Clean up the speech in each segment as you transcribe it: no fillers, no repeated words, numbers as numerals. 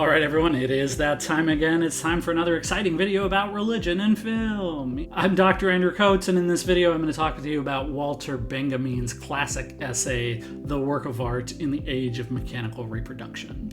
Alright everyone, it is that time again. It's time for another exciting video about religion and film. I'm Dr. Andrew Coates, and in this video I'm going to talk to you about Walter Benjamin's classic essay, The Work of Art in the Age of Mechanical Reproduction.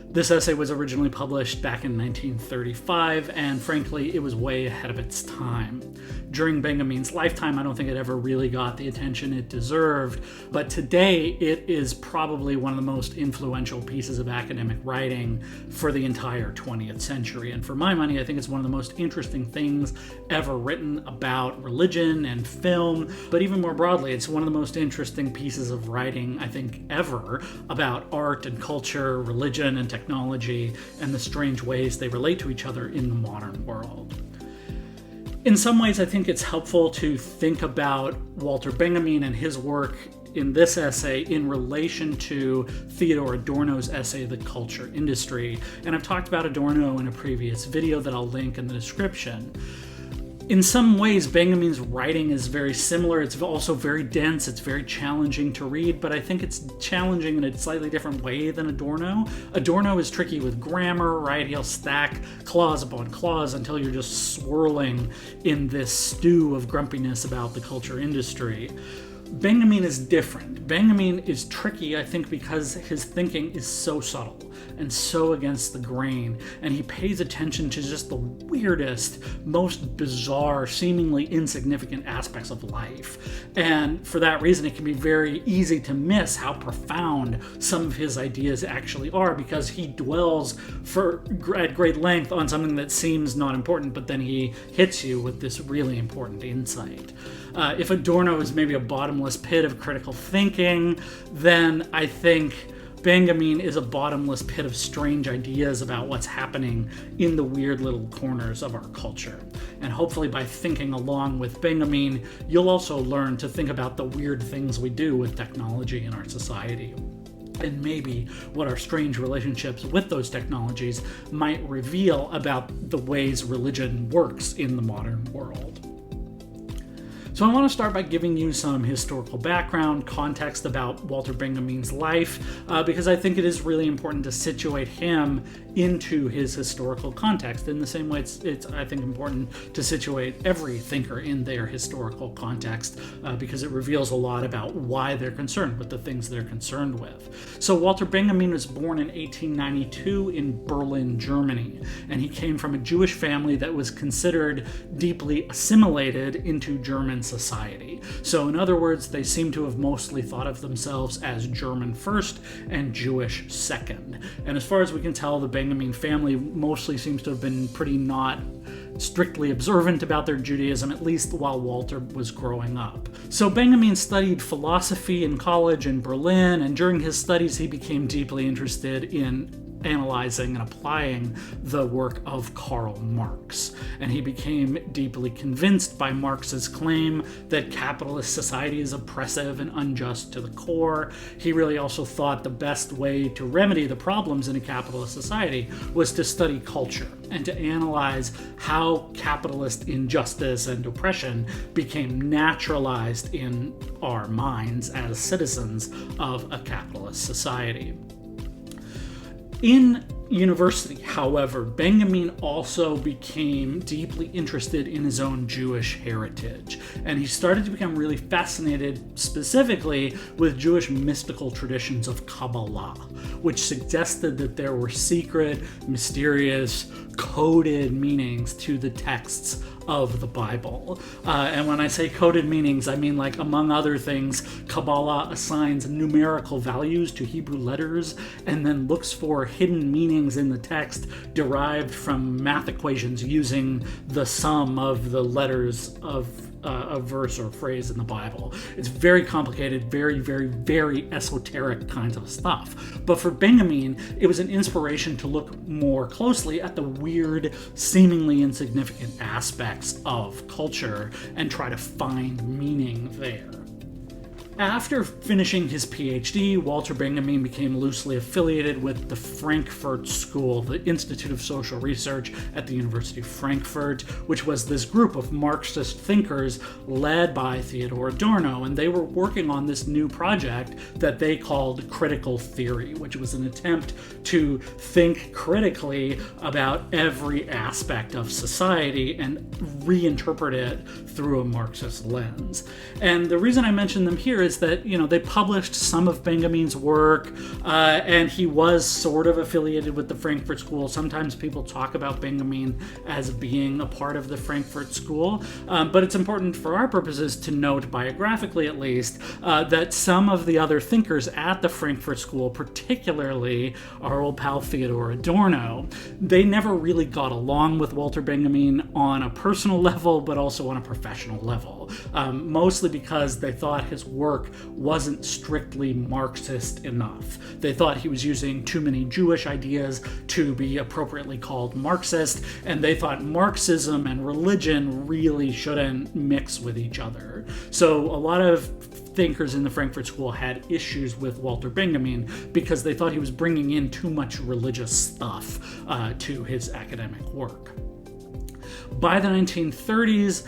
This essay was originally published back in 1935, and frankly, it was way ahead of its time. During Benjamin's lifetime, I don't think it ever really got the attention it deserved, but today it is probably one of the most influential pieces of academic writing for the entire 20th century. And for my money, I think it's one of the most interesting things ever written about religion and film, but even more broadly, it's one of the most interesting pieces of writing, I think, ever about art and culture, religion and technology, and the strange ways they relate to each other in the modern world. In some ways, I think it's helpful to think about Walter Benjamin and his work in this essay in relation to Theodor Adorno's essay, The Culture Industry. And I've talked about Adorno in a previous video that I'll link in the description. In some ways, Benjamin's writing is very similar. It's also very dense. It's very challenging to read, but I think it's challenging in a slightly different way than Adorno. Adorno is tricky with grammar, right? He'll stack clause upon clause until you're just swirling in this stew of grumpiness about the culture industry. Benjamin is different. Benjamin is tricky, I think, because his thinking is so subtle and so against the grain, and he pays attention to just the weirdest, most bizarre, seemingly insignificant aspects of life. And for that reason, it can be very easy to miss how profound some of his ideas actually are, because he dwells at great length on something that seems not important, but then he hits you with this really important insight. If Adorno is maybe a bottomless pit of critical thinking, then I think Benjamin is a bottomless pit of strange ideas about what's happening in the weird little corners of our culture. And hopefully by thinking along with Benjamin, you'll also learn to think about the weird things we do with technology in our society, and maybe what our strange relationships with those technologies might reveal about the ways religion works in the modern world. So I want to start by giving you some historical background, context about Walter Benjamin's life, because I think it is really important to situate him into his historical context. In the same way, it's I think, important to situate every thinker in their historical context, because it reveals a lot about why they're concerned with the things they're concerned with. So Walter Benjamin was born in 1892 in Berlin, Germany, and he came from a Jewish family that was considered deeply assimilated into German society. So in other words, they seem to have mostly thought of themselves as German first and Jewish second. And as far as we can tell, the Benjamin family mostly seems to have been pretty not strictly observant about their Judaism, at least while Walter was growing up. So Benjamin studied philosophy in college in Berlin, and during his studies he became deeply interested in analyzing and applying the work of Karl Marx. And he became deeply convinced by Marx's claim that capitalist society is oppressive and unjust to the core. He really also thought the best way to remedy the problems in a capitalist society was to study culture and to analyze how capitalist injustice and oppression became naturalized in our minds as citizens of a capitalist society. In university, however, Benjamin also became deeply interested in his own Jewish heritage, and he started to become really fascinated specifically with Jewish mystical traditions of Kabbalah, which suggested that there were secret, mysterious, coded meanings to the texts of the Bible. And when I say coded meanings, I mean, like, among other things, Kabbalah assigns numerical values to Hebrew letters and then looks for hidden meanings in the text derived from math equations using the sum of the letters of a verse or phrase in the Bible. It's very complicated, very, very, very esoteric kinds of stuff. But for Benjamin, it was an inspiration to look more closely at the weird, seemingly insignificant aspects of culture and try to find meaning there. After finishing his PhD, Walter Benjamin became loosely affiliated with the Frankfurt School, the Institute of Social Research at the University of Frankfurt, which was this group of Marxist thinkers led by Theodor Adorno, and they were working on this new project that they called critical theory, which was an attempt to think critically about every aspect of society and reinterpret it through a Marxist lens. And the reason I mention them here is that, they published some of Benjamin's work, and he was sort of affiliated with the Frankfurt School. Sometimes people talk about Benjamin as being a part of the Frankfurt School, but it's important for our purposes to note, biographically at least, that some of the other thinkers at the Frankfurt School, particularly our old pal Theodor Adorno, they never really got along with Walter Benjamin on a personal level, but also on a professional level, mostly because they thought his work wasn't strictly Marxist enough. They thought he was using too many Jewish ideas to be appropriately called Marxist, and they thought Marxism and religion really shouldn't mix with each other. So a lot of thinkers in the Frankfurt School had issues with Walter Benjamin because they thought he was bringing in too much religious stuff to his academic work. By the 1930s,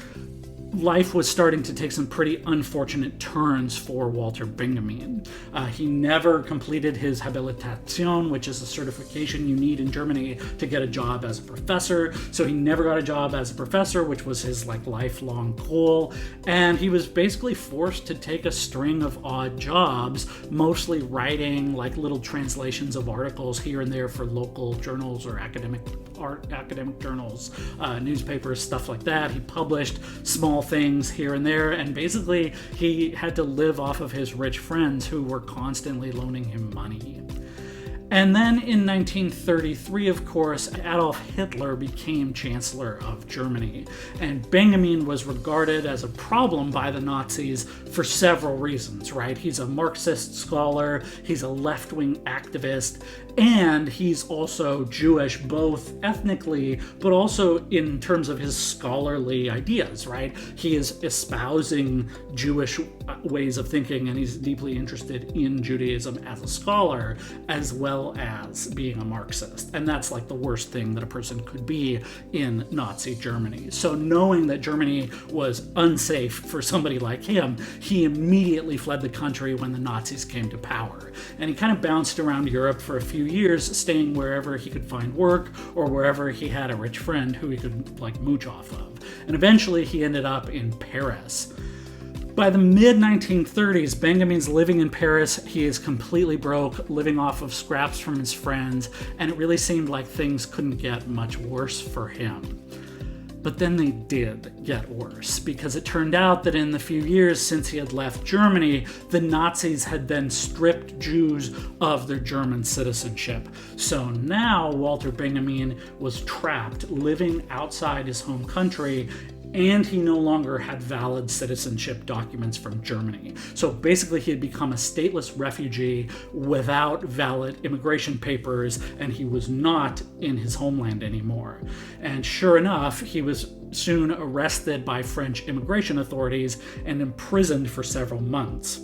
life was starting to take some pretty unfortunate turns for Walter Benjamin. He never completed his Habilitation, which is a certification you need in Germany to get a job as a professor. So he never got a job as a professor, which was his lifelong goal. And he was basically forced to take a string of odd jobs, mostly writing little translations of articles here and there for local journals or academic journals, newspapers, stuff like that. He published small things here and there, and basically he had to live off of his rich friends who were constantly loaning him money. And then in 1933, of course, Adolf Hitler became Chancellor of Germany, and Benjamin was regarded as a problem by the Nazis for several reasons, right? He's a Marxist scholar, he's a left-wing activist, and he's also Jewish, both ethnically, but also in terms of his scholarly ideas, right? He is espousing Jewish ways of thinking, and he's deeply interested in Judaism as a scholar, as well as being a Marxist. And that's the worst thing that a person could be in Nazi Germany. So knowing that Germany was unsafe for somebody like him, he immediately fled the country when the Nazis came to power. And he kind of bounced around Europe for a few years, staying wherever he could find work or wherever he had a rich friend who he could mooch off of. And eventually he ended up in Paris. By the mid-1930s, Benjamin's living in Paris. He is completely broke, living off of scraps from his friends, and it really seemed like things couldn't get much worse for him. But then they did get worse, because it turned out that in the few years since he had left Germany, the Nazis had then stripped Jews of their German citizenship. So now Walter Benjamin was trapped, living outside his home country, and he no longer had valid citizenship documents from Germany. So basically he had become a stateless refugee without valid immigration papers, and he was not in his homeland anymore. And sure enough, he was soon arrested by French immigration authorities and imprisoned for several months.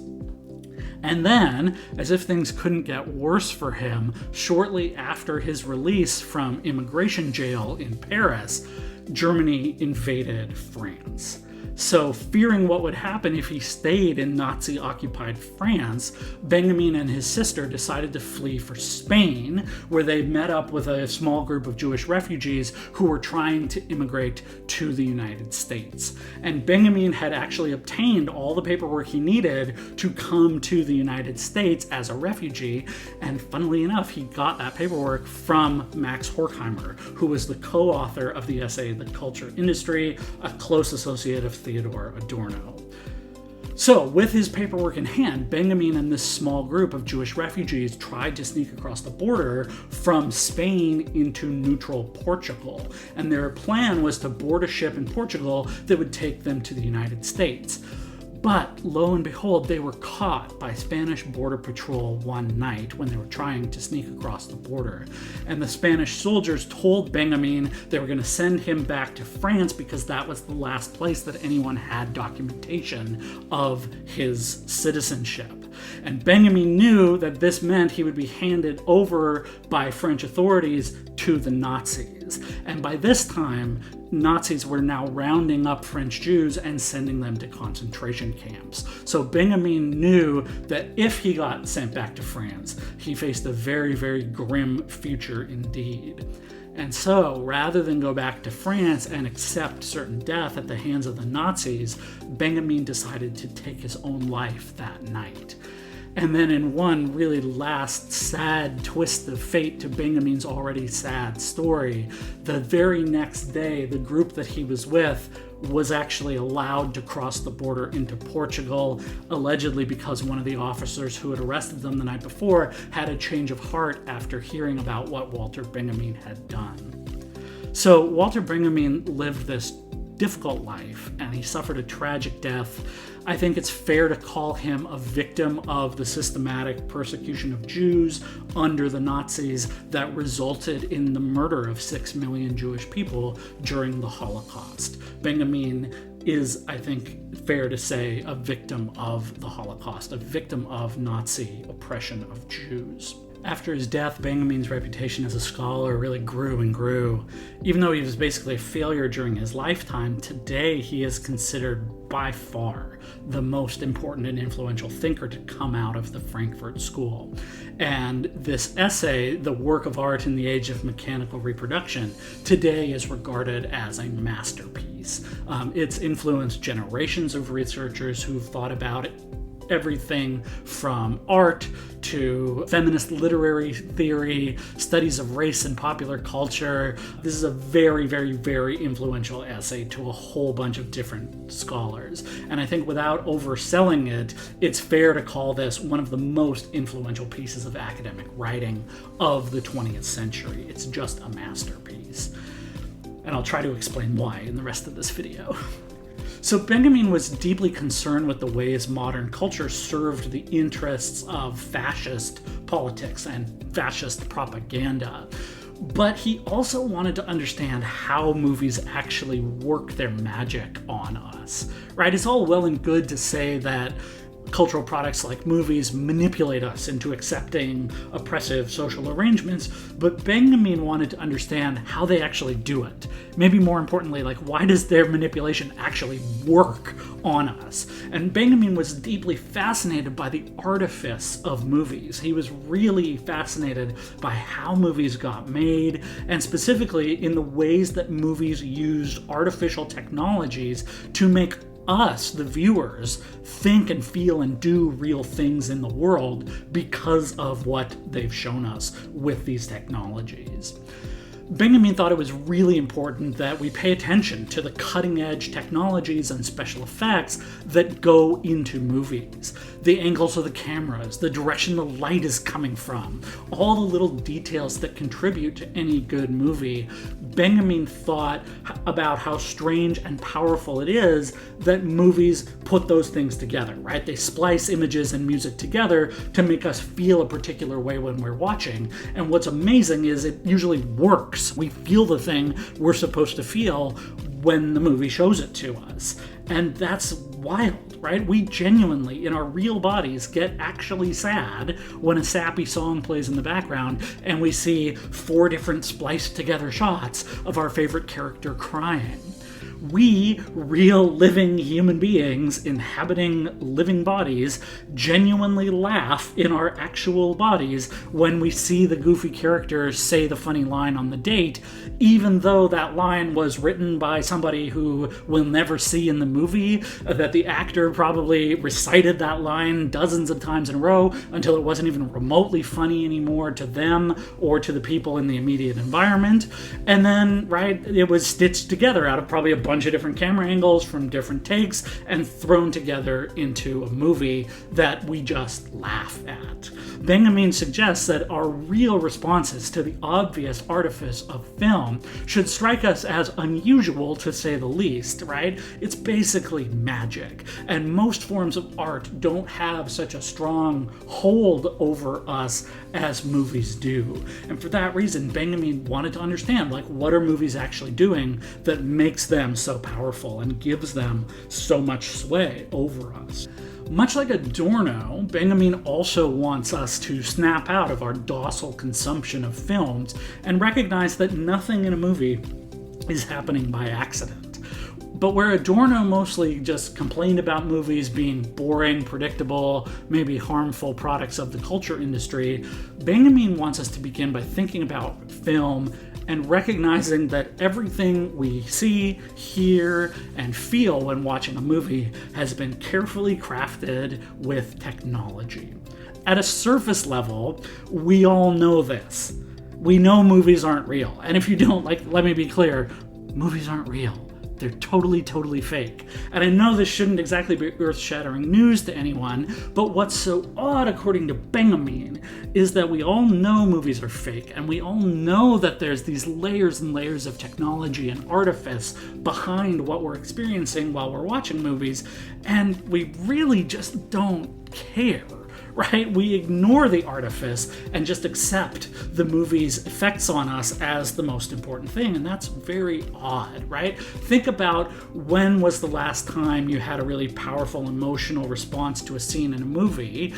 And then, as if things couldn't get worse for him, shortly after his release from immigration jail in Paris, Germany invaded France. So, fearing what would happen if he stayed in Nazi-occupied France, Benjamin and his sister decided to flee for Spain, where they met up with a small group of Jewish refugees who were trying to immigrate to the United States. And Benjamin had actually obtained all the paperwork he needed to come to the United States as a refugee, and funnily enough, he got that paperwork from Max Horkheimer, who was the co-author of the essay The Culture Industry, a close associate of Theodor Adorno. So, with his paperwork in hand, Benjamin and this small group of Jewish refugees tried to sneak across the border from Spain into neutral Portugal. And their plan was to board a ship in Portugal that would take them to the United States. But lo and behold, they were caught by Spanish border patrol one night when they were trying to sneak across the border. And the Spanish soldiers told Benjamin they were going to send him back to France because that was the last place that anyone had documentation of his citizenship. And Benjamin knew that this meant he would be handed over by French authorities to the Nazis. And by this time, Nazis were now rounding up French Jews and sending them to concentration camps. So Benjamin knew that if he got sent back to France, he faced a very, very grim future indeed. And so, rather than go back to France and accept certain death at the hands of the Nazis, Benjamin decided to take his own life that night. And then in one really last sad twist of fate to Benjamin's already sad story, the very next day, the group that he was with was actually allowed to cross the border into Portugal, allegedly because one of the officers who had arrested them the night before had a change of heart after hearing about what Walter Benjamin had done. So Walter Benjamin lived this difficult life, and he suffered a tragic death. I think it's fair to call him a victim of the systematic persecution of Jews under the Nazis that resulted in the murder of 6 million Jewish people during the Holocaust. Benjamin is, I think, fair to say, a victim of the Holocaust, a victim of Nazi oppression of Jews. After his death, Benjamin's reputation as a scholar really grew and grew. Even though he was basically a failure during his lifetime, today he is considered by far the most important and influential thinker to come out of the Frankfurt School. And this essay, The Work of Art in the Age of Mechanical Reproduction, today is regarded as a masterpiece. It's influenced generations of researchers who've thought about it, everything from art to feminist literary theory, studies of race and popular culture. This is a very, very, very influential essay to a whole bunch of different scholars. And I think without overselling it, it's fair to call this one of the most influential pieces of academic writing of the 20th century. It's just a masterpiece. And I'll try to explain why in the rest of this video. So Benjamin was deeply concerned with the ways modern culture served the interests of fascist politics and fascist propaganda. But he also wanted to understand how movies actually work their magic on us, right? It's all well and good to say that cultural products like movies manipulate us into accepting oppressive social arrangements, but Benjamin wanted to understand how they actually do it. Maybe more importantly, like, why does their manipulation actually work on us? And Benjamin was deeply fascinated by the artifice of movies. He was really fascinated by how movies got made, and specifically in the ways that movies used artificial technologies to make us, the viewers, think and feel and do real things in the world because of what they've shown us with these technologies. Benjamin thought it was really important that we pay attention to the cutting-edge technologies and special effects that go into movies. The angles of the cameras, the direction the light is coming from, all the little details that contribute to any good movie. Benjamin thought about how strange and powerful it is that movies put those things together, right? They splice images and music together to make us feel a particular way when we're watching. And what's amazing is it usually works. We feel the thing we're supposed to feel when the movie shows it to us. And that's wild, right? We genuinely, in our real bodies, get actually sad when a sappy song plays in the background and we see 4 different spliced together shots of our favorite character crying. We, real living human beings inhabiting living bodies, genuinely laugh in our actual bodies when we see the goofy character say the funny line on the date, even though that line was written by somebody who we'll never see in the movie, that the actor probably recited that line dozens of times in a row until it wasn't even remotely funny anymore to them or to the people in the immediate environment. And then, right, it was stitched together out of probably a bunch bunch of different camera angles from different takes and thrown together into a movie that we just laugh at. Benjamin suggests that our real responses to the obvious artifice of film should strike us as unusual, to say the least, right? It's basically magic, and most forms of art don't have such a strong hold over us as movies do. And for that reason, Benjamin wanted to understand, like, what are movies actually doing that makes them so powerful and gives them so much sway over us. Much like Adorno, Benjamin also wants us to snap out of our docile consumption of films and recognize that nothing in a movie is happening by accident. But where Adorno mostly just complained about movies being boring, predictable, maybe harmful products of the culture industry, Benjamin wants us to begin by thinking about film and recognizing that everything we see, hear, and feel when watching a movie has been carefully crafted with technology. At a surface level, we all know this. We know movies aren't real. And if you don't, let me be clear, movies aren't real. They're totally fake. And I know this shouldn't exactly be earth-shattering news to anyone, but what's so odd, according to Benjamin, is that we all know movies are fake, and we all know that there's these layers and layers of technology and artifice behind what we're experiencing while we're watching movies, and we really just don't care. Right? We ignore the artifice and just accept the movie's effects on us as the most important thing, and that's very odd, right? Think about when was the last time you had a really powerful emotional response to a scene in a movie.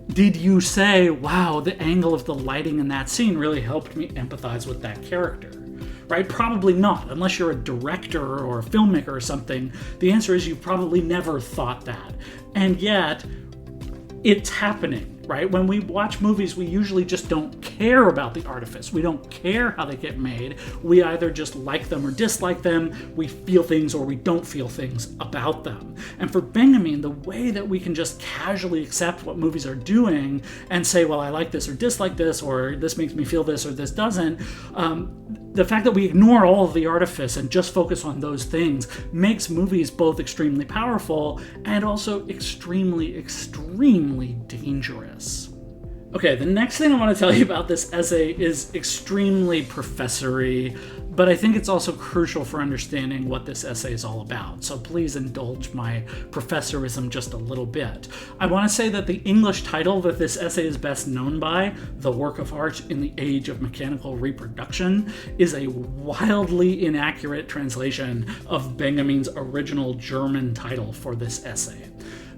Did you say, wow, the angle of the lighting in that scene really helped me empathize with that character? Right? Probably not. Unless you're a director or a filmmaker or something, the answer is you probably never thought that. And yet, it's happening, right? When we watch movies, we usually just don't care about the artifice. We don't care how they get made. We either just like them or dislike them. We feel things or we don't feel things about them. And for Benjamin, the way that we can just casually accept what movies are doing and say, well, I like this or dislike this, or this makes me feel this or this doesn't, the fact that we ignore all of the artifice and just focus on those things makes movies both extremely powerful and also extremely dangerous. Okay, the next thing I want to tell you about this essay is extremely professory, but I think it's also crucial for understanding what this essay is all about, so please indulge my professorism just a little bit. I want to say that the English title that this essay is best known by, The Work of Art in the Age of Mechanical Reproduction, is a wildly inaccurate translation of Benjamin's original German title for this essay.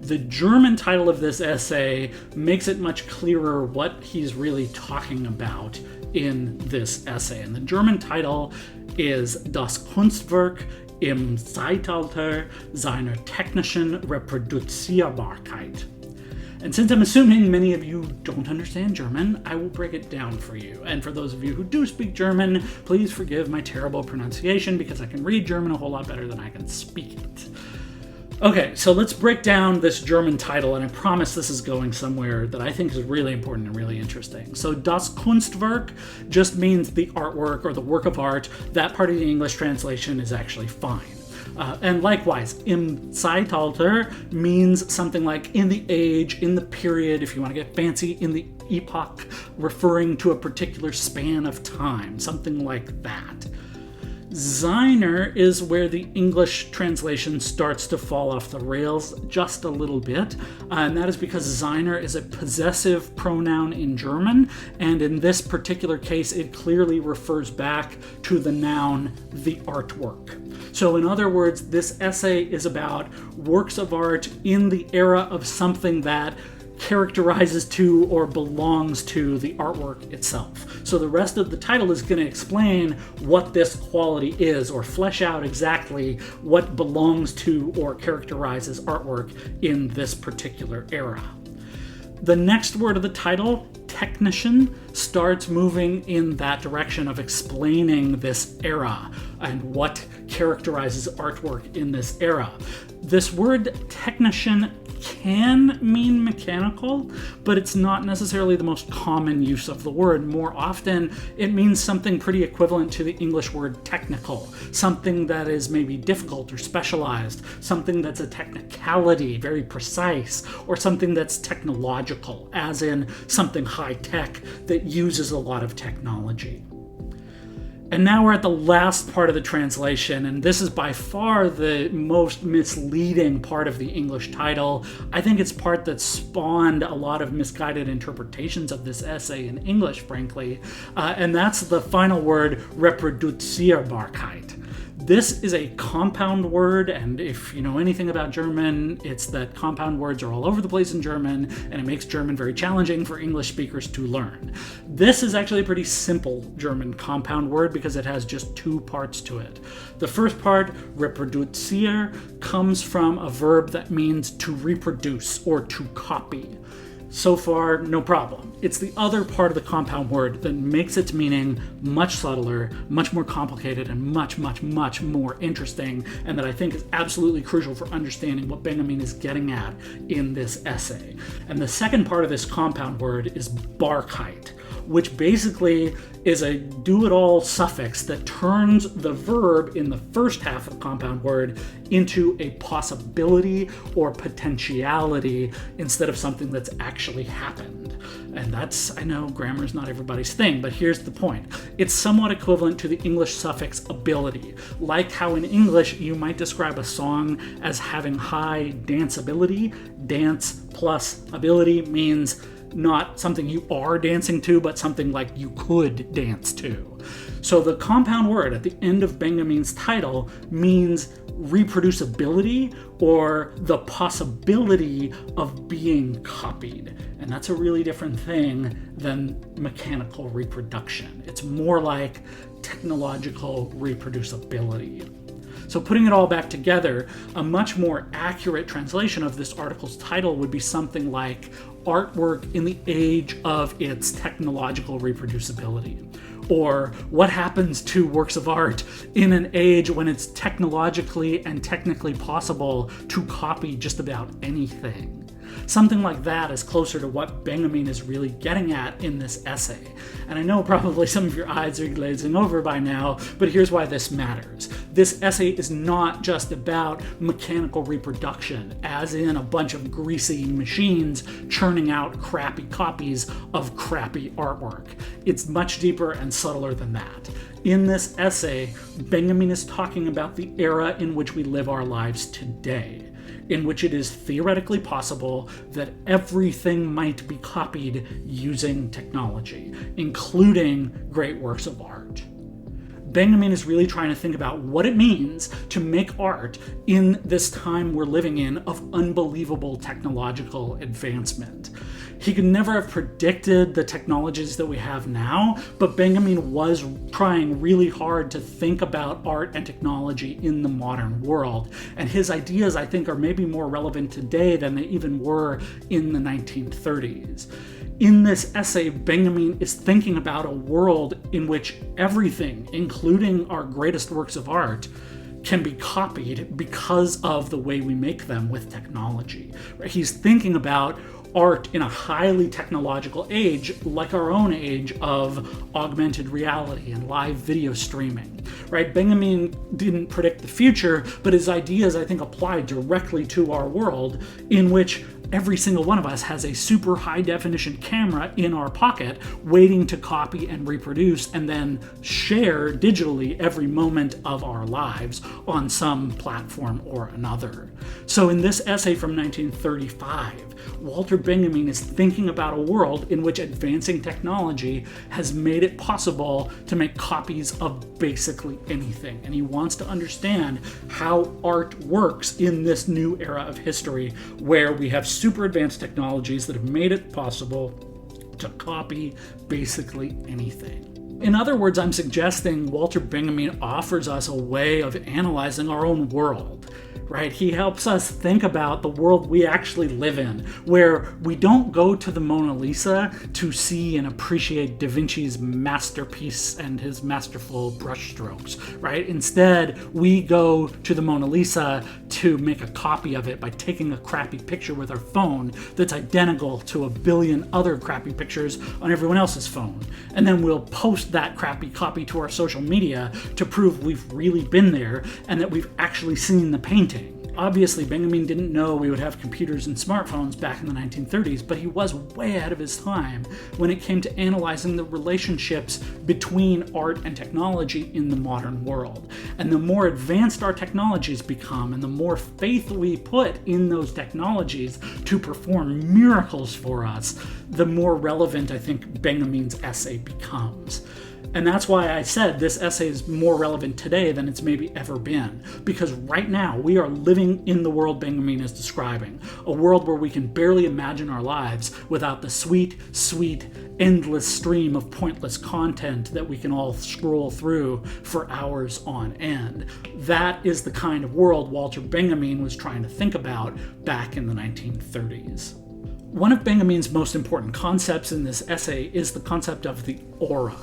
The German title of this essay makes it much clearer what he's really talking about in this essay. And the German title is Das Kunstwerk im Zeitalter seiner technischen Reproduzierbarkeit. And since I'm assuming many of you don't understand German, I will break it down for you. And for those of you who do speak German, please forgive my terrible pronunciation because I can read German a whole lot better than I can speak it. Okay, so let's break down this German title, and I promise this is going somewhere that I think is really important and really interesting. So Das Kunstwerk just means the artwork or the work of art. That part of the English translation is actually fine. And likewise, im Zeitalter means something like in the age, in the period, if you want to get fancy, in the epoch, referring to a particular span of time, something like that. Seiner is where the English translation starts to fall off the rails just a little bit, and that is because Seiner is a possessive pronoun in German, and in this particular case it clearly refers back to the noun the artwork. So in other words, this essay is about works of art in the era of something that characterizes to or belongs to the artwork itself. So the rest of the title is going to explain what this quality is or flesh out exactly what belongs to or characterizes artwork in this particular era. The next word of the title, technician, starts moving in that direction of explaining this era and what characterizes artwork in this era. This word technician can mean mechanical, but it's not necessarily the most common use of the word. More often, it means something pretty equivalent to the English word technical, something that is maybe difficult or specialized, something that's a technicality, very precise, or something that's technological, as in something high-tech that uses a lot of technology. And now we're at the last part of the translation, and this is by far the most misleading part of the English title. I think it's part that spawned a lot of misguided interpretations of this essay in English, frankly, and that's the final word, Reproduzierbarkeit. This is a compound word, and if you know anything about German, it's that compound words are all over the place in German, and it makes German very challenging for English speakers to learn. This is actually a pretty simple German compound word because it has just two parts to it. The first part, reproduzier, comes from a verb that means to reproduce or to copy. So far, no problem. It's the other part of the compound word that makes its meaning much subtler, much more complicated, and much, much, much more interesting, and that I think is absolutely crucial for understanding what Benjamin is getting at in this essay. And the second part of this compound word is Barkeit, which basically is a do-it-all suffix that turns the verb in the first half of the compound word into a possibility or potentiality instead of something that's actually happened. And that's, I know grammar is not everybody's thing, but here's the point. It's somewhat equivalent to the English suffix ability. Like how in English you might describe a song as having high danceability. Dance plus ability means not something you are dancing to, but something like you could dance to. So the compound word at the end of Benjamin's title means reproducibility or the possibility of being copied. And that's a really different thing than mechanical reproduction. It's more like technological reproducibility. So putting it all back together, a much more accurate translation of this article's title would be something like artwork in the age of its technological reproducibility. Or what happens to works of art in an age when it's technologically and technically possible to copy just about anything. Something like that is closer to what Benjamin is really getting at in this essay. And I know probably some of your eyes are glazing over by now, but here's why this matters. This essay is not just about mechanical reproduction, as in a bunch of greasy machines churning out crappy copies of crappy artwork. It's much deeper and subtler than that. In this essay, Benjamin is talking about the era in which we live our lives today, in which it is theoretically possible that everything might be copied using technology, including great works of art. Benjamin is really trying to think about what it means to make art in this time we're living in of unbelievable technological advancement. He could never have predicted the technologies that we have now, but Benjamin was trying really hard to think about art and technology in the modern world. And his ideas, I think, are maybe more relevant today than they even were in the 1930s. In this essay, Benjamin is thinking about a world in which everything, including our greatest works of art, can be copied because of the way we make them with technology. He's thinking about art in a highly technological age, like our own age of augmented reality and live video streaming, right? Benjamin didn't predict the future, but his ideas, I think, apply directly to our world in which every single one of us has a super high definition camera in our pocket waiting to copy and reproduce and then share digitally every moment of our lives on some platform or another. So in this essay from 1935, Walter Benjamin is thinking about a world in which advancing technology has made it possible to make copies of basically anything. And he wants to understand how art works in this new era of history where we have super advanced technologies that have made it possible to copy basically anything. In other words, I'm suggesting Walter Benjamin offers us a way of analyzing our own world, right? He helps us think about the world we actually live in, where we don't go to the Mona Lisa to see and appreciate Da Vinci's masterpiece and his masterful brushstrokes, right? Instead, we go to the Mona Lisa to make a copy of it by taking a crappy picture with our phone that's identical to a billion other crappy pictures on everyone else's phone. And then we'll post that crappy copy to our social media to prove we've really been there and that we've actually seen the painting. Obviously, Benjamin didn't know we would have computers and smartphones back in the 1930s, but he was way ahead of his time when it came to analyzing the relationships between art and technology in the modern world. And the more advanced our technologies become, and the more faith we put in those technologies to perform miracles for us, the more relevant I think Benjamin's essay becomes. And that's why I said this essay is more relevant today than it's maybe ever been. Because right now, we are living in the world Benjamin is describing. A world where we can barely imagine our lives without the sweet, endless stream of pointless content that we can all scroll through for hours on end. That is the kind of world Walter Benjamin was trying to think about back in the 1930s. One of Benjamin's most important concepts in this essay is the concept of the aura.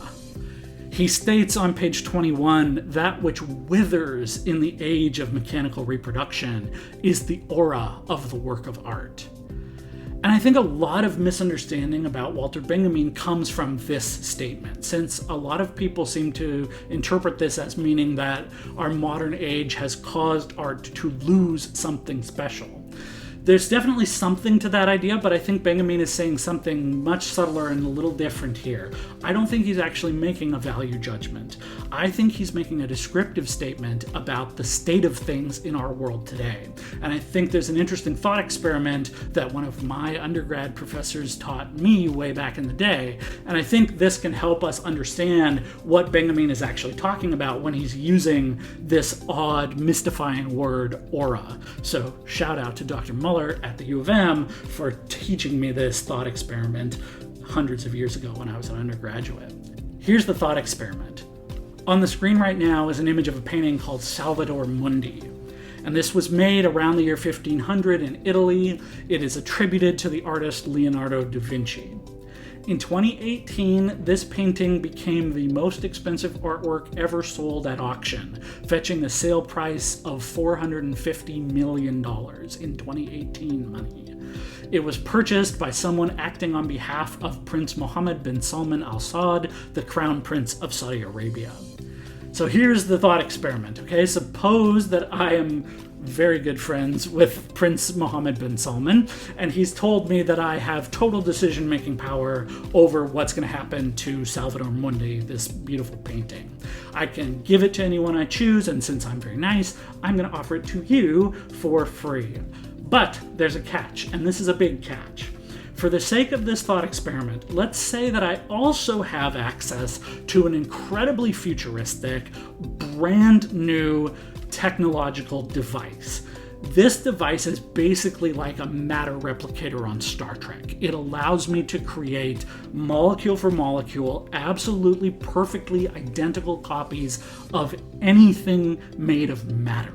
He states on page 21, that which withers in the age of mechanical reproduction is the aura of the work of art. And I think a lot of misunderstanding about Walter Benjamin comes from this statement, since a lot of people seem to interpret this as meaning that our modern age has caused art to lose something special. There's definitely something to that idea, but I think Benjamin is saying something much subtler and a little different here. I don't think he's actually making a value judgment. I think he's making a descriptive statement about the state of things in our world today. And I think there's an interesting thought experiment that one of my undergrad professors taught me way back in the day, and I think this can help us understand what Benjamin is actually talking about when he's using this odd, mystifying word, aura. So shout out to Dr. Malden at the U of M for teaching me this thought experiment hundreds of years ago when I was an undergraduate. Here's the thought experiment. On the screen right now is an image of a painting called Salvator Mundi. And this was made around the year 1500 in Italy. It is attributed to the artist Leonardo da Vinci. In 2018, this painting became the most expensive artwork ever sold at auction, fetching a sale price of $450 million in 2018 money. It was purchased by someone acting on behalf of Prince Mohammed bin Salman Al Saud, the Crown Prince of Saudi Arabia. So here's the thought experiment, okay? Suppose that I am very good friends with Prince Mohammed bin Salman, and he's told me that I have total decision-making power over what's going to happen to Salvator Mundi, this beautiful painting. I can give it to anyone I choose, and since I'm very nice, I'm going to offer it to you for free. But there's a catch, and this is a big catch. For the sake of this thought experiment, let's say that I also have access to an incredibly futuristic, brand new technological device. This device is basically like a matter replicator on Star Trek. It allows me to create molecule for molecule, absolutely perfectly identical copies of anything made of matter.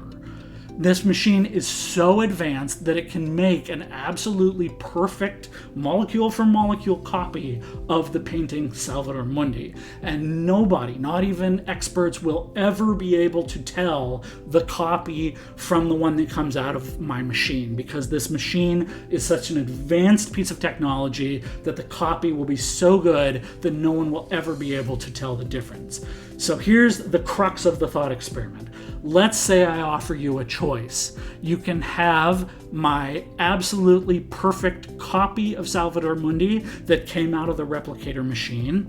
This machine is so advanced that it can make an absolutely perfect molecule for molecule copy of the painting Salvator Mundi. And nobody, not even experts, will ever be able to tell the copy from the one that comes out of my machine, because this machine is such an advanced piece of technology that the copy will be so good that no one will ever be able to tell the difference. So here's the crux of the thought experiment. Let's say I offer you a choice. You can have my absolutely perfect copy of Salvator Mundi that came out of the replicator machine,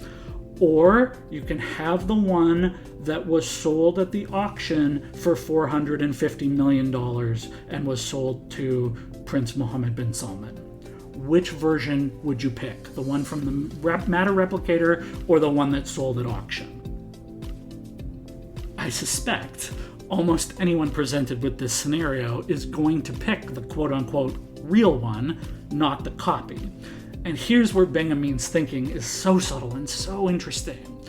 or you can have the one that was sold at the auction for $450 million and was sold to Prince Mohammed bin Salman. Which version would you pick? The one from the matter replicator or the one that's sold at auction? I suspect almost anyone presented with this scenario is going to pick the quote-unquote real one, not the copy. And here's where Benjamin's thinking is so subtle and so interesting.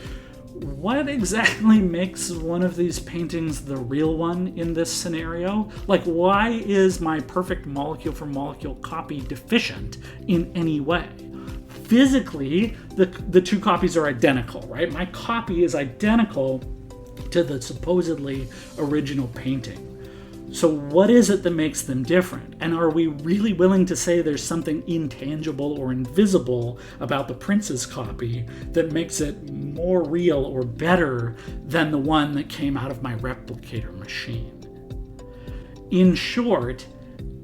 what exactly makes one of these paintings the real one in this scenario? Like, why is my perfect molecule for molecule copy deficient in any way? Physically, the two copies are identical, right? My copy is identical to the supposedly original painting. So what is it that makes them different? And are we really willing to say there's something intangible or invisible about the prince's copy that makes it more real or better than the one that came out of my replicator machine? In short,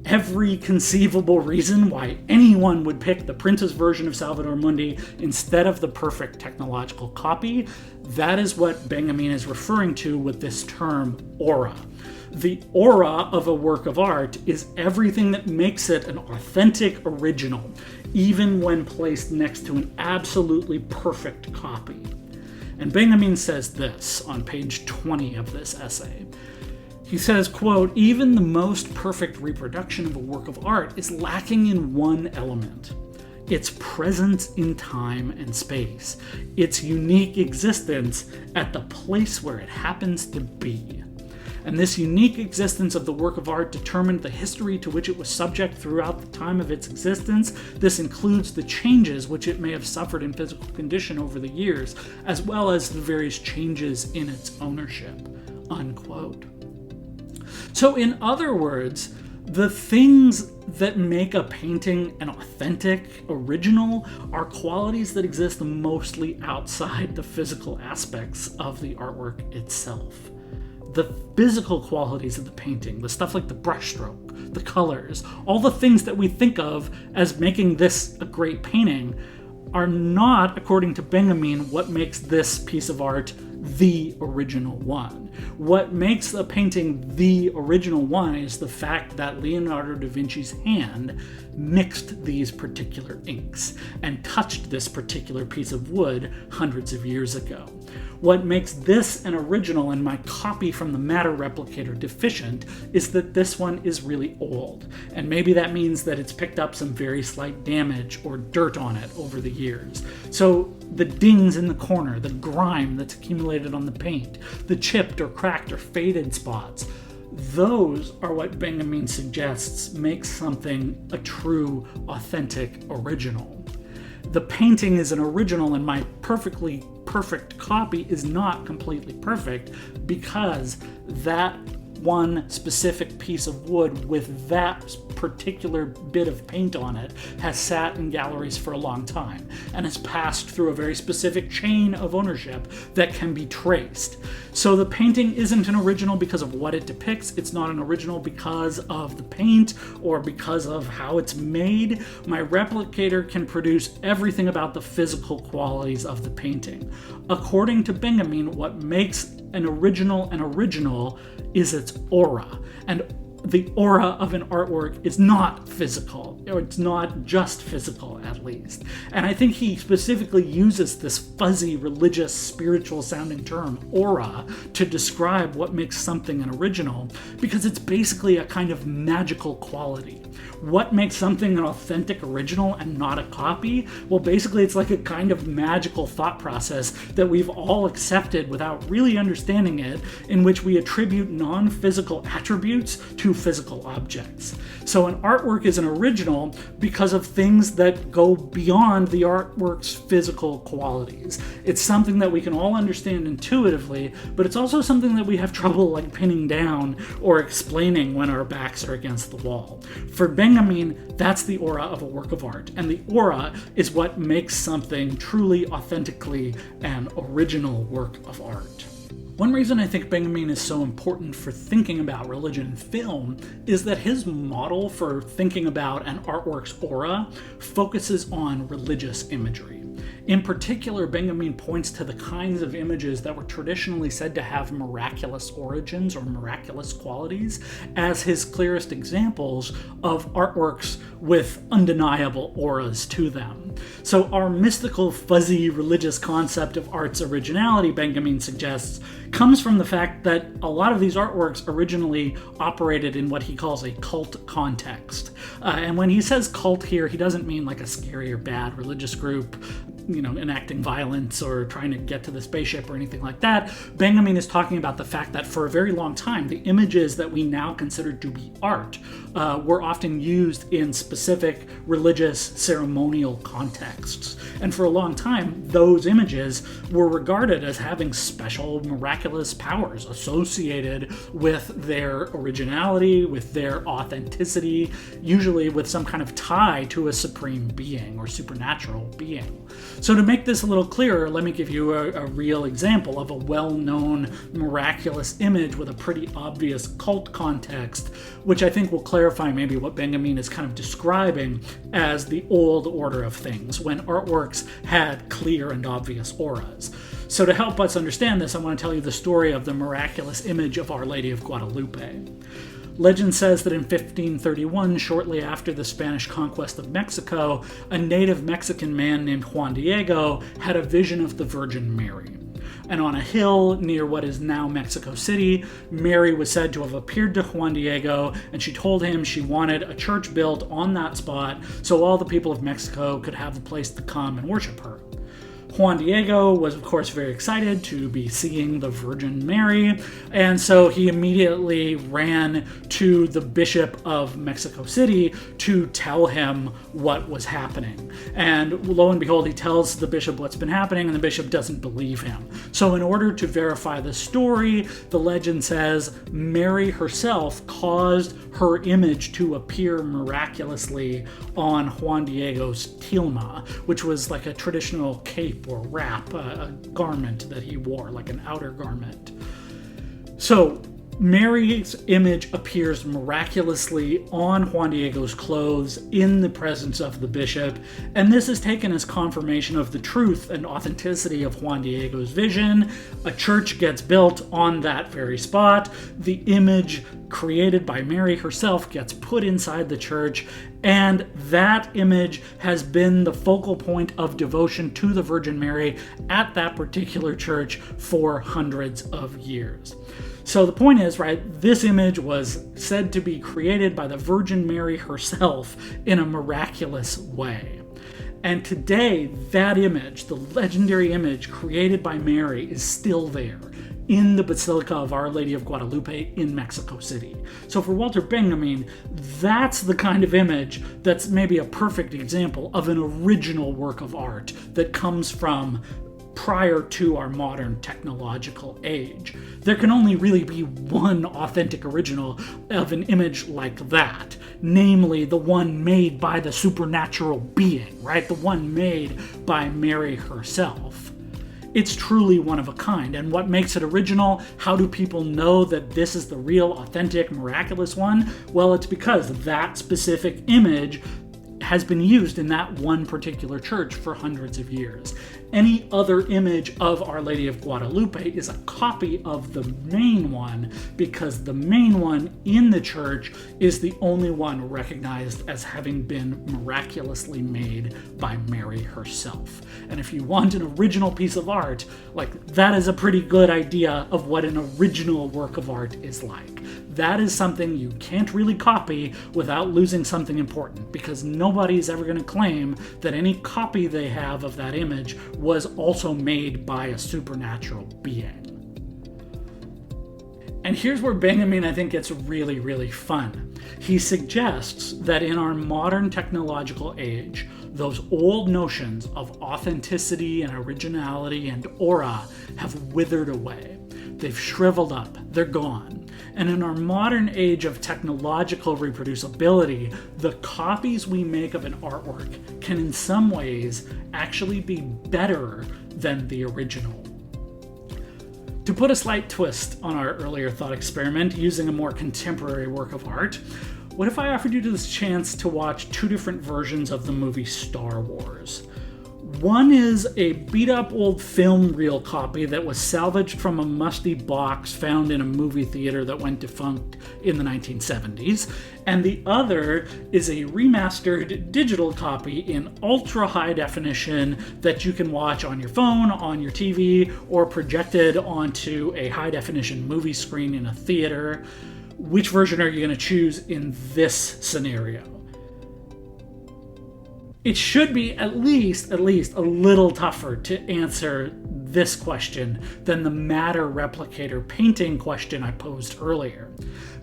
every conceivable reason why anyone would pick the prince's version of Salvator Mundi instead of the perfect technological copy, that is what Benjamin is referring to with this term aura. The aura of a work of art is everything that makes it an authentic original, even when placed next to an absolutely perfect copy. And Benjamin says this on page 20 of this essay. He says, quote, "Even the most perfect reproduction of a work of art is lacking in one element: its presence in time and space, its unique existence at the place where it happens to be. And this unique existence of the work of art determined the history to which it was subject throughout the time of its existence. This includes the changes which it may have suffered in physical condition over the years, as well as the various changes in its ownership." Unquote. So in other words, the things that make a painting an authentic original are qualities that exist mostly outside the physical aspects of the artwork itself. The physical qualities of the painting, the stuff like the brushstroke, the colors, all the things that we think of as making this a great painting are not, according to Benjamin, what makes this piece of art the original one. What makes a painting the original one is the fact that Leonardo da Vinci's hand mixed these particular inks and touched this particular piece of wood hundreds of years ago. What makes this an original and my copy from the matter replicator deficient is that this one is really old, and maybe that means that it's picked up some very slight damage or dirt on it over the years. So the dings in the corner, the grime that's accumulated on the paint, the chipped or cracked or faded spots, those are what Benjamin suggests makes something a true, authentic original. The painting is an original and my perfectly perfect copy is not completely perfect because that one specific piece of wood with that particular bit of paint on it has sat in galleries for a long time and has passed through a very specific chain of ownership that can be traced. So the painting isn't an original because of what it depicts. It's not an original because of the paint or because of how it's made. My replicator can produce everything about the physical qualities of the painting. According to Benjamin, what makes an original is its aura. And the aura of an artwork is not physical, or it's not just physical at least. And I think he specifically uses this fuzzy, religious, spiritual sounding term, aura, to describe what makes something an original, because it's basically a kind of magical quality. What makes something an authentic original and not a copy? Well, basically it's like a kind of magical thought process that we've all accepted without really understanding it, in which we attribute non-physical attributes to physical objects. So an artwork is an original because of things that go beyond the artwork's physical qualities. It's something that we can all understand intuitively, but it's also something that we have trouble like pinning down or explaining when our backs are against the wall. For Benjamin, that's the aura of a work of art, and the aura is what makes something truly, authentically an original work of art. One reason I think Benjamin is so important for thinking about religion in film is that his model for thinking about an artwork's aura focuses on religious imagery. In particular, Benjamin points to the kinds of images that were traditionally said to have miraculous origins or miraculous qualities as his clearest examples of artworks with undeniable auras to them. So our mystical, fuzzy, religious concept of art's originality, Benjamin suggests, comes from the fact that a lot of these artworks originally operated in what he calls a cult context. And when he says cult here, he doesn't mean like a scary or bad religious group. enacting violence or trying to get to the spaceship or anything like that. Benjamin is talking about the fact that for a very long time, the images that we now consider to be art were often used in specific religious ceremonial contexts. And for a long time, those images were regarded as having special miraculous powers associated with their originality, with their authenticity, usually with some kind of tie to a supreme being or supernatural being. So to make this a little clearer, let me give you a real example of a well-known miraculous image with a pretty obvious cult context, which I think will clarify maybe what Benjamin is kind of describing as the old order of things, when artworks had clear and obvious auras. So to help us understand this, I want to tell you the story of the miraculous image of Our Lady of Guadalupe. Legend says that in 1531, shortly after the Spanish conquest of Mexico, a native Mexican man named Juan Diego had a vision of the Virgin Mary. And on a hill near what is now Mexico City, Mary was said to have appeared to Juan Diego, and she told him she wanted a church built on that spot so all the people of Mexico could have a place to come and worship her. Juan Diego was, of course, very excited to be seeing the Virgin Mary, and so he immediately ran to the Bishop of Mexico City to tell him what was happening. And lo and behold, he tells the bishop what's been happening, and the bishop doesn't believe him. So in order to verify the story, the legend says Mary herself caused her image to appear miraculously on Juan Diego's tilma, which was like a traditional cape or wrap, a garment that he wore, like an outer garment. So Mary's image appears miraculously on Juan Diego's clothes in the presence of the bishop, and this is taken as confirmation of the truth and authenticity of Juan Diego's vision. A church gets built on that very spot. The image created by Mary herself gets put inside the church, and that image has been the focal point of devotion to the Virgin Mary at that particular church for hundreds of years. So the point is, right, this image was said to be created by the Virgin Mary herself in a miraculous way. And today, that image, the legendary image created by Mary, is still there in the Basilica of Our Lady of Guadalupe in Mexico City. So for Walter Benjamin, that's the kind of image that's maybe a perfect example of an original work of art that comes from prior to our modern technological age. There can only really be one authentic original of an image like that, namely the one made by the supernatural being, right? The one made by Mary herself. It's truly one of a kind, and what makes it original? How do people know that this is the real, authentic, miraculous one? Well, it's because that specific image has been used in that one particular church for hundreds of years. Any other image of Our Lady of Guadalupe is a copy of the main one, because the main one in the church is the only one recognized as having been miraculously made by Mary herself. And if you want an original piece of art, that is a pretty good idea of what an original work of art is like. That is something you can't really copy without losing something important, because nobody's ever going to claim that any copy they have of that image was also made by a supernatural being. And here's where Benjamin, I think, gets really, really fun. He suggests that in our modern technological age, those old notions of authenticity and originality and aura have withered away. They've shriveled up. They're gone. And in our modern age of technological reproducibility, the copies we make of an artwork can in some ways actually be better than the original. To put a slight twist on our earlier thought experiment using a more contemporary work of art, what if I offered you this chance to watch two different versions of the movie Star Wars? One is a beat-up old film reel copy that was salvaged from a musty box found in a movie theater that went defunct in the 1970s, and the other is a remastered digital copy in ultra-high definition that you can watch on your phone, on your TV, or projected onto a high-definition movie screen in a theater. Which version are you going to choose in this scenario? It should be at least a little tougher to answer this question than the matter replicator painting question I posed earlier.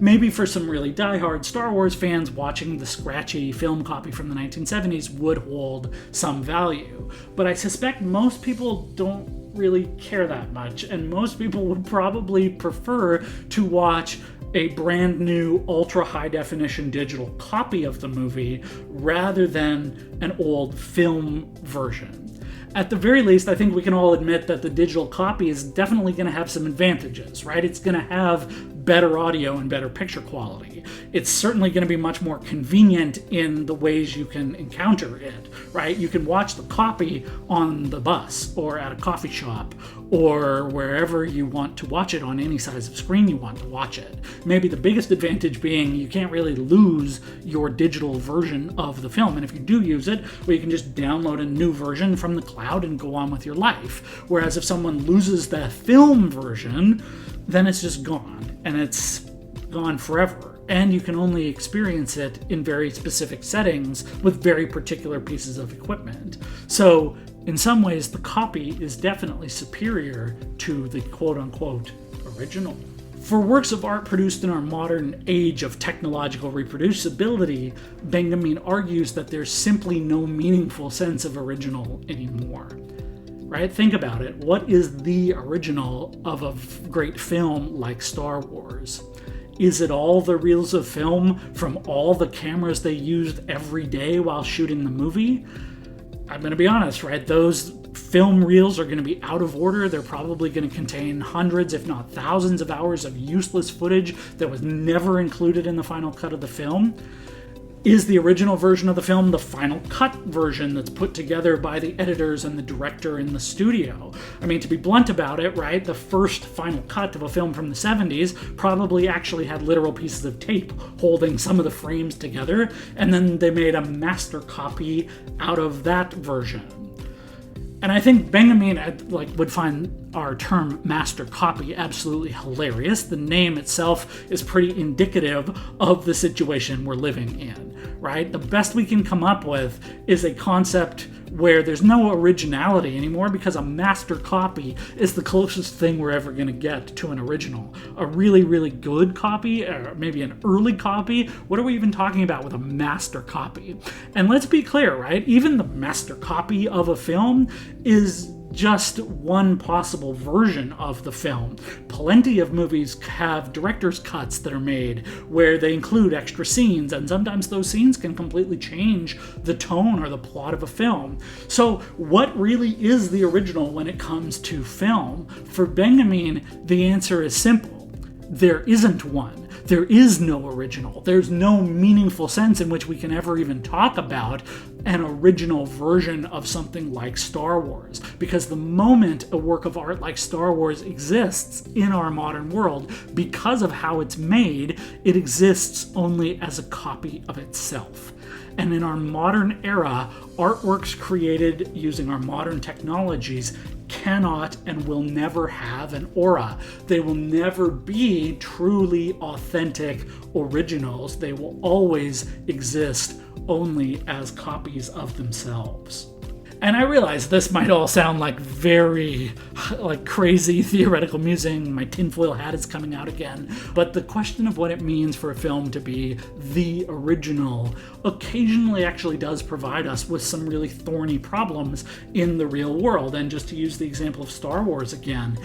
Maybe for some really diehard Star Wars fans, watching the scratchy film copy from the 1970s would hold some value. But I suspect most people don't really care that much, and most people would probably prefer to watch a brand new ultra high definition digital copy of the movie rather than an old film version. At the very least, I think we can all admit that the digital copy is definitely going to have some advantages, right? It's going to have better audio and better picture quality. It's certainly going to be much more convenient in the ways you can encounter it, right? You can watch the copy on the bus or at a coffee shop or wherever you want to watch it on any size of screen you want to watch it. Maybe the biggest advantage being you can't really lose your digital version of the film. And if you do use it, well, you can just download a new version from the cloud and go on with your life. Whereas if someone loses the film version, then it's just gone, and it's gone forever. And you can only experience it in very specific settings with very particular pieces of equipment. So in some ways, the copy is definitely superior to the quote-unquote original. For works of art produced in our modern age of technological reproducibility, Benjamin argues that there's simply no meaningful sense of original anymore. Right? Think about it. What is the original of a great film like Star Wars? Is it all the reels of film from all the cameras they used every day while shooting the movie? I'm going to be honest, right? Those film reels are going to be out of order. They're probably going to contain hundreds, if not thousands, of hours of useless footage that was never included in the final cut of the film. Is the original version of the film the final cut version that's put together by the editors and the director in the studio? I mean, to be blunt about it, right, the first final cut of a film from the 70s probably actually had literal pieces of tape holding some of the frames together, and then they made a master copy out of that version. And I think Benjamin would find our term master copy absolutely hilarious. The name itself is pretty indicative of the situation we're living in, right? The best we can come up with is a concept where there's no originality anymore because a master copy is the closest thing we're ever going to get to an original. A really, really good copy, or maybe an early copy, what are we even talking about with a master copy? And let's be clear, right? Even the master copy of a film is just one possible version of the film. Plenty of movies have director's cuts that are made where they include extra scenes, and sometimes those scenes can completely change the tone or the plot of a film. So what really is the original when it comes to film? For Benjamin, the answer is simple. There isn't one. There is no original. There's no meaningful sense in which we can ever even talk about an original version of something like Star Wars. Because the moment a work of art like Star Wars exists in our modern world, because of how it's made, it exists only as a copy of itself. And in our modern era, artworks created using our modern technologies cannot and will never have an aura. They will never be truly authentic originals. They will always exist only as copies of themselves. And I realize this might all sound like very crazy theoretical musing. My tinfoil hat is coming out again. But the question of what it means for a film to be the original occasionally actually does provide us with some really thorny problems in the real world. And just to use the example of Star Wars again,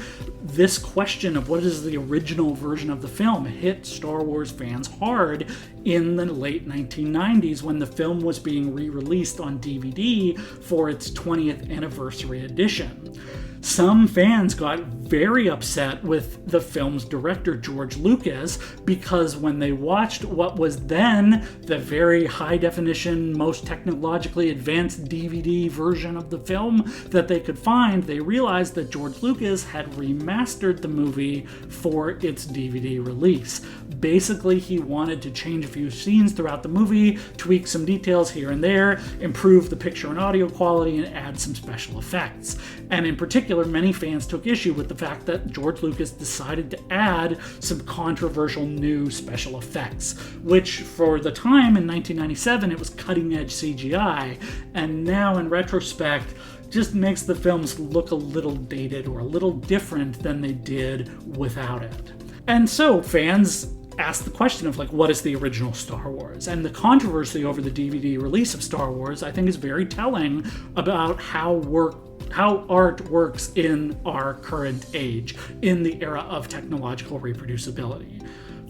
this question of what is the original version of the film hit Star Wars fans hard in the late 1990s when the film was being re-released on DVD for its 20th anniversary edition. Some fans got very upset with the film's director, George Lucas, because when they watched what was then the very high-definition, most technologically advanced DVD version of the film that they could find, they realized that George Lucas had remastered the movie for its DVD release. Basically, he wanted to change a few scenes throughout the movie, tweak some details here and there, improve the picture and audio quality, money and add some special effects. And in particular, many fans took issue with the fact that George Lucas decided to add some controversial new special effects, which for the time in 1997, it was cutting-edge CGI, and now in retrospect, just makes the films look a little dated or a little different than they did without it. And so fans asked the question of, like, what is the original Star Wars? And the controversy over the DVD release of Star Wars, I think, is very telling about how art works in our current age, in the era of technological reproducibility.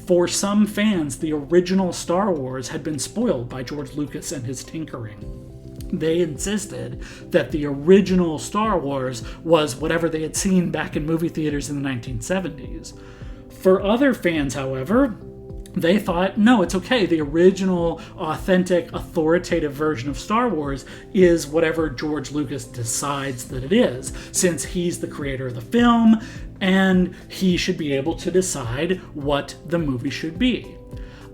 For some fans, the original Star Wars had been spoiled by George Lucas and his tinkering. They insisted that the original Star Wars was whatever they had seen back in movie theaters in the 1970s. For other fans, however, they thought, no, it's okay. The original, authentic, authoritative version of Star Wars is whatever George Lucas decides that it is, since he's the creator of the film, and he should be able to decide what the movie should be.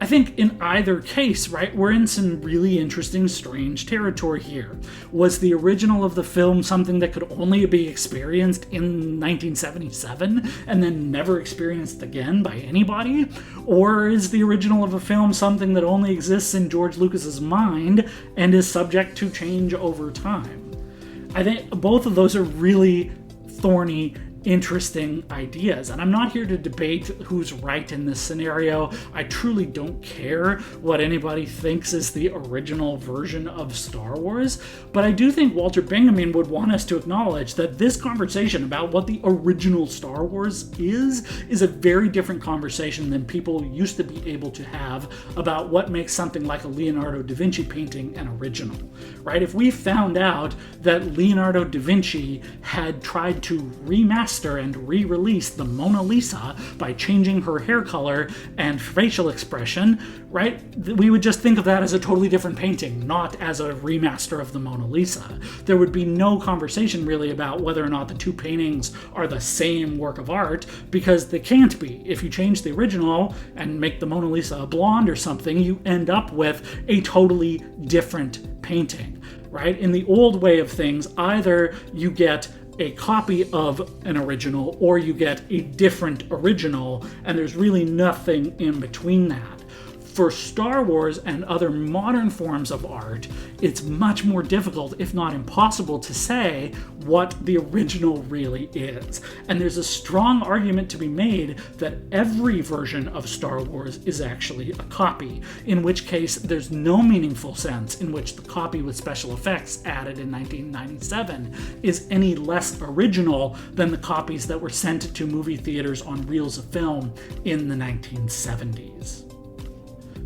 I think in either case, right, we're in some really interesting, strange territory here. Was the original of the film something that could only be experienced in 1977 and then never experienced again by anybody? Or is the original of a film something that only exists in George Lucas's mind and is subject to change over time? I think both of those are really thorny, interesting ideas, and I'm not here to debate who's right in this scenario. I truly don't care what anybody thinks is the original version of Star Wars, but I do think Walter Benjamin would want us to acknowledge that this conversation about what the original Star Wars is a very different conversation than people used to be able to have about what makes something like a Leonardo da Vinci painting an original, right? If we found out that Leonardo da Vinci had tried to remaster and re-release the Mona Lisa by changing her hair color and facial expression, right? We would just think of that as a totally different painting, not as a remaster of the Mona Lisa. There would be no conversation really about whether or not the two paintings are the same work of art, because they can't be. If you change the original and make the Mona Lisa a blonde or something, you end up with a totally different painting, right? In the old way of things, either you get a copy of an original or you get a different original, and there's really nothing in between that. For Star Wars and other modern forms of art, it's much more difficult, if not impossible, to say what the original really is. And there's a strong argument to be made that every version of Star Wars is actually a copy, in which case there's no meaningful sense in which the copy with special effects added in 1997 is any less original than the copies that were sent to movie theaters on reels of film in the 1970s.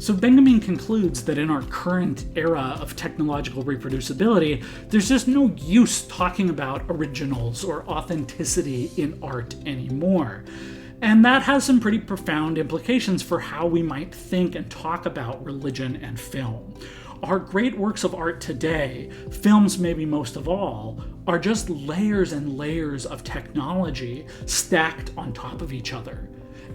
So Benjamin concludes that in our current era of technological reproducibility, there's just no use talking about originals or authenticity in art anymore. And that has some pretty profound implications for how we might think and talk about religion and film. Our great works of art today, films maybe most of all, are just layers and layers of technology stacked on top of each other.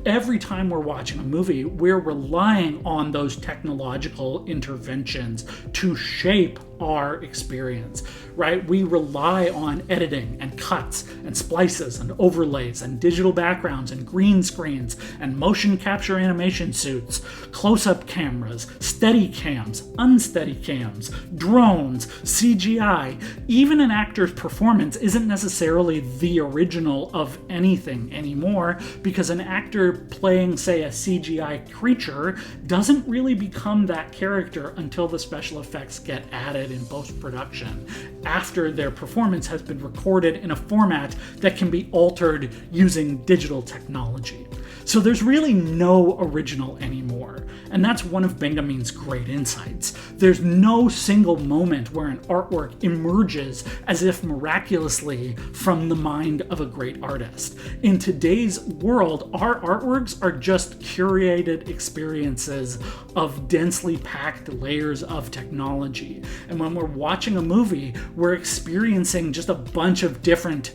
Every time we're watching a movie, we're relying on those technological interventions to shape our experience, right? We rely on editing and cuts and splices and overlays and digital backgrounds and green screens and motion capture animation suits, close-up cameras, steady cams, unsteady cams, drones, CGI. Even an actor's performance isn't necessarily the original of anything anymore, because an actor playing, say, a CGI creature doesn't really become that character until the special effects get added in post-production, after their performance has been recorded in a format that can be altered using digital technology. So there's really no original anymore, and that's one of Benjamin's great insights. There's no single moment where an artwork emerges as if miraculously from the mind of a great artist. In today's world, our artworks are just curated experiences of densely packed layers of technology. And when we're watching a movie, we're experiencing just a bunch of different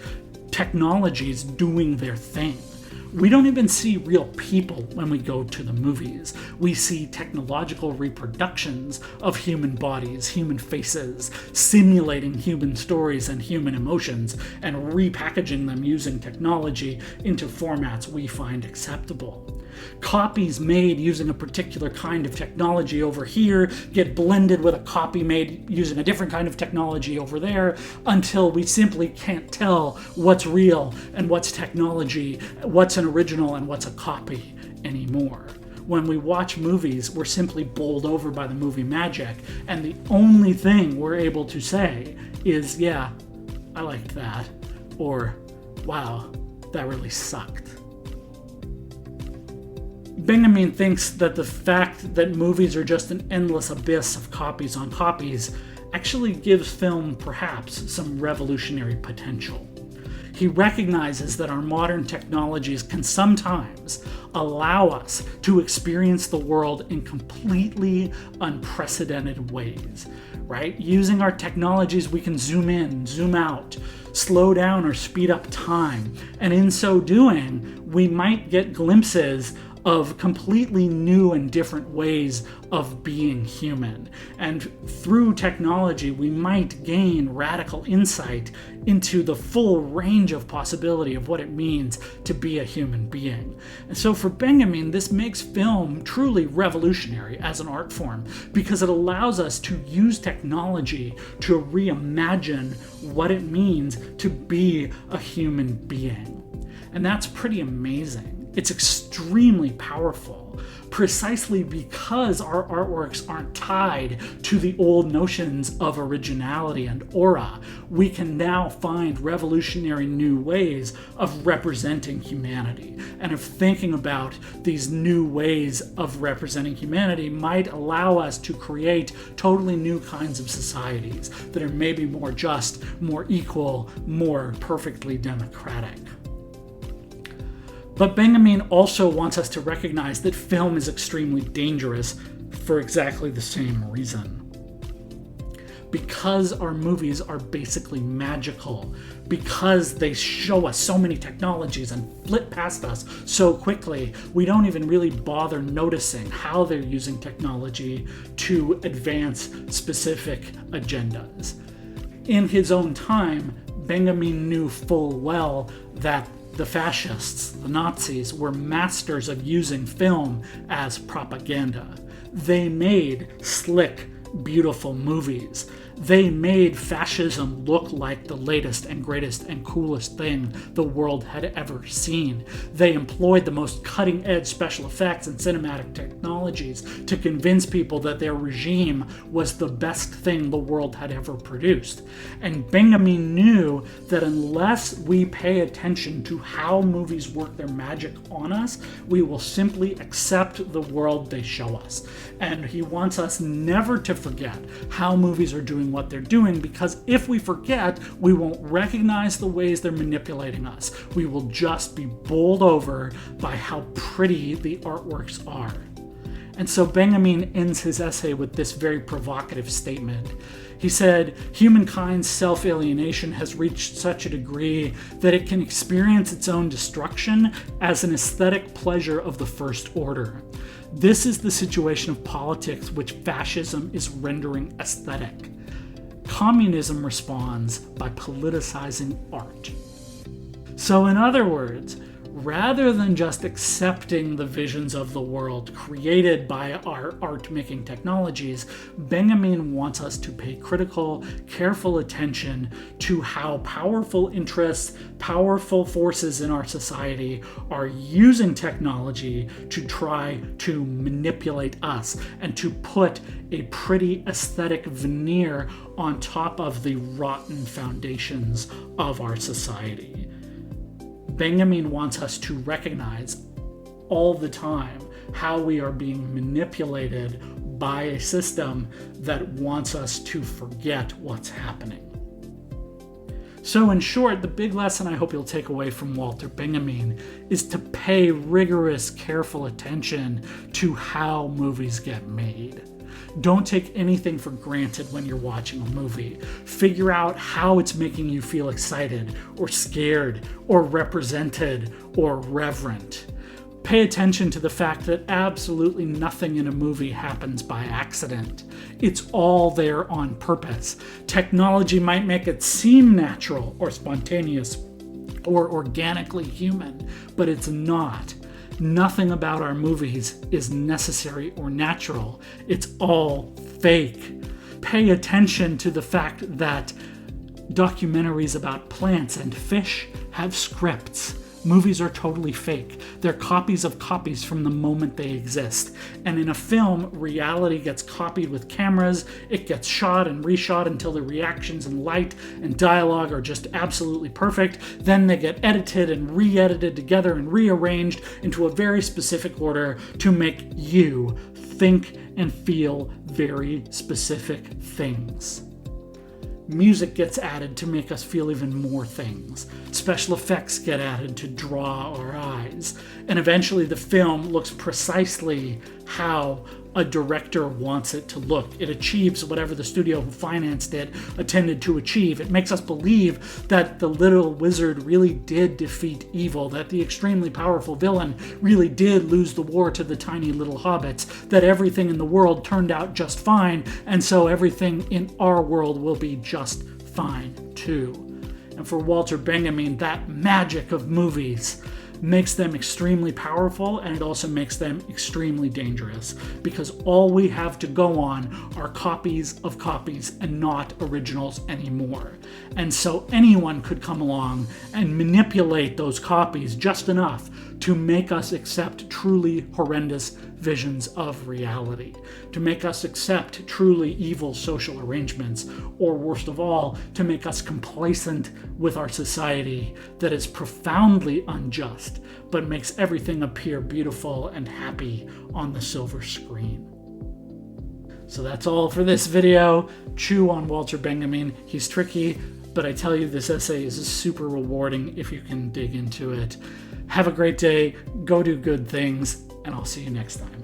technologies doing their thing. We don't even see real people when we go to the movies. We see technological reproductions of human bodies, human faces, simulating human stories and human emotions, and repackaging them using technology into formats we find acceptable. Copies made using a particular kind of technology over here get blended with a copy made using a different kind of technology over there until we simply can't tell what's real and what's technology, what's an original and what's a copy anymore. When we watch movies, we're simply bowled over by the movie magic, and the only thing we're able to say is, yeah, I liked that, or wow, that really sucked. Benjamin thinks that the fact that movies are just an endless abyss of copies on copies actually gives film perhaps some revolutionary potential. He recognizes that our modern technologies can sometimes allow us to experience the world in completely unprecedented ways, right? Using our technologies, we can zoom in, zoom out, slow down or speed up time, and in so doing, we might get glimpses of completely new and different ways of being human. And through technology, we might gain radical insight into the full range of possibility of what it means to be a human being. And so for Benjamin, this makes film truly revolutionary as an art form because it allows us to use technology to reimagine what it means to be a human being. And that's pretty amazing. It's extremely powerful, precisely because our artworks aren't tied to the old notions of originality and aura. We can now find revolutionary new ways of representing humanity, and of thinking about these new ways of representing humanity might allow us to create totally new kinds of societies that are maybe more just, more equal, more perfectly democratic. But Benjamin also wants us to recognize that film is extremely dangerous for exactly the same reason. Because our movies are basically magical, because they show us so many technologies and flit past us so quickly, we don't even really bother noticing how they're using technology to advance specific agendas. In his own time, Benjamin knew full well that the fascists, the Nazis, were masters of using film as propaganda. They made slick, beautiful movies. They made fascism look like the latest and greatest and coolest thing the world had ever seen. They employed the most cutting-edge special effects and cinematic technologies to convince people that their regime was the best thing the world had ever produced. And Benjamin knew that unless we pay attention to how movies work their magic on us, we will simply accept the world they show us. And he wants us never to forget how movies are doing what they're doing, because if we forget, we won't recognize the ways they're manipulating us. We will just be bowled over by how pretty the artworks are. And so Benjamin ends his essay with this very provocative statement. He said, "Humankind's self-alienation has reached such a degree that it can experience its own destruction as an aesthetic pleasure of the first order. This is the situation of politics which fascism is rendering aesthetic. Communism responds by politicizing art." So in other words, rather than just accepting the visions of the world created by our art-making technologies, Benjamin wants us to pay critical, careful attention to how powerful interests, powerful forces in our society are using technology to try to manipulate us and to put a pretty aesthetic veneer on top of the rotten foundations of our society. Benjamin wants us to recognize all the time how we are being manipulated by a system that wants us to forget what's happening. So in short, the big lesson I hope you'll take away from Walter Benjamin is to pay rigorous, careful attention to how movies get made. Don't take anything for granted when you're watching a movie. Figure out how it's making you feel excited, or scared, or represented, or reverent. Pay attention to the fact that absolutely nothing in a movie happens by accident. It's all there on purpose. Technology might make it seem natural or spontaneous or organically human, but it's not. Nothing about our movies is necessary or natural. It's all fake. Pay attention to the fact that documentaries about plants and fish have scripts. Movies are totally fake. They're copies of copies from the moment they exist. And in a film, reality gets copied with cameras. It gets shot and reshot until the reactions and light and dialogue are just absolutely perfect. Then they get edited and re-edited together and rearranged into a very specific order to make you think and feel very specific things. Music gets added to make us feel even more things. Special effects get added to draw our eyes. And eventually the film looks precisely how a director wants it to look. It achieves whatever the studio who financed it intended to achieve. It makes us believe that the little wizard really did defeat evil, that the extremely powerful villain really did lose the war to the tiny little hobbits, that everything in the world turned out just fine, and so everything in our world will be just fine too. And for Walter Benjamin, that magic of movies makes them extremely powerful, and it also makes them extremely dangerous, because all we have to go on are copies of copies and not originals anymore. And so anyone could come along and manipulate those copies just enough to make us accept truly horrendous visions of reality, to make us accept truly evil social arrangements, or worst of all, to make us complacent with our society that is profoundly unjust, but makes everything appear beautiful and happy on the silver screen. So that's all for this video. Chew on Walter Benjamin. He's tricky, but I tell you, this essay is super rewarding if you can dig into it. Have a great day, go do good things, and I'll see you next time.